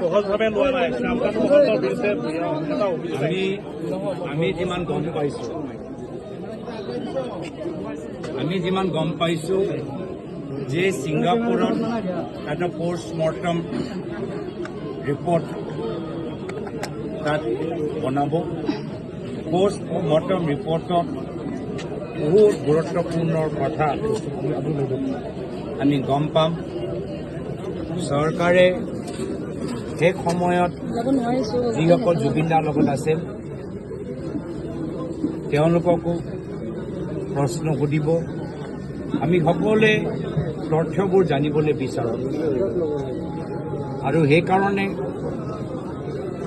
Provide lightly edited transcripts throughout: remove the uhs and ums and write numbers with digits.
সহজভাৱে লোৱা নাই শ্যামকানু মহন্তৰ বিৰুদ্ধে এটা অভিযোগ আমি যিমান গম পাইছোঁ যে ছিংগাপুৰত এটা পষ্টমৰ্টম ৰিপৰ্ট তাত বনাব। পষ্টমৰ্টম ৰিপৰ্টত বহুত গুৰুত্বপূৰ্ণ কথা আমি গম পাম। চৰকাৰে সেই সময়ত যিসকল জুবিন দাৰ লগত আছিল তেওঁলোককো প্ৰশ্ন সুধিব। আমি সকলোৱে তথ্যবোৰ জানিবলৈ বিচাৰোঁ আৰু সেইকাৰণে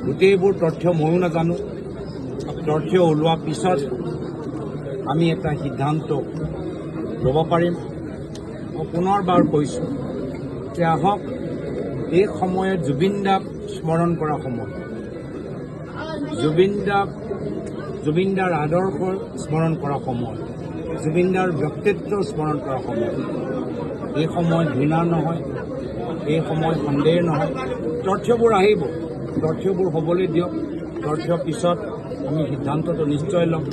গোটেইবোৰ তথ্য ময়ো নাজানো। তথ্য ওলোৱাৰ পিছত আমি এটা সিদ্ধান্ত ল'ব পাৰিম। মই পুনৰবাৰ কৈছোঁ যে আহক এই সময়ত জুবিন দাক স্মৰণ কৰা সময়, জুবিন দাৰ আদৰ্শ স্মৰণ কৰা সময়, জুবিন দাৰ ব্যক্তিত্ব স্মৰণ কৰা সময়। এই সময় ঘৃণাৰ নহয়, এই সময় সন্দেহ নহয়। তথ্যবোৰ আহিব, তথ্যবোৰ হ'বলৈ দিয়ক। তথ্যৰ পিছত আমি সিদ্ধান্তটো নিশ্চয় ল'ম।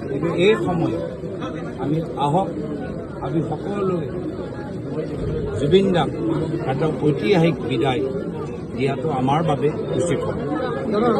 কিন্তু এই সময় আমি আহক, আমি সকলোৱে জুবিন দাক এটা ঐতিহাসিক বিদায় দিয়াটো আমাৰ বাবে উচিত হ'ব।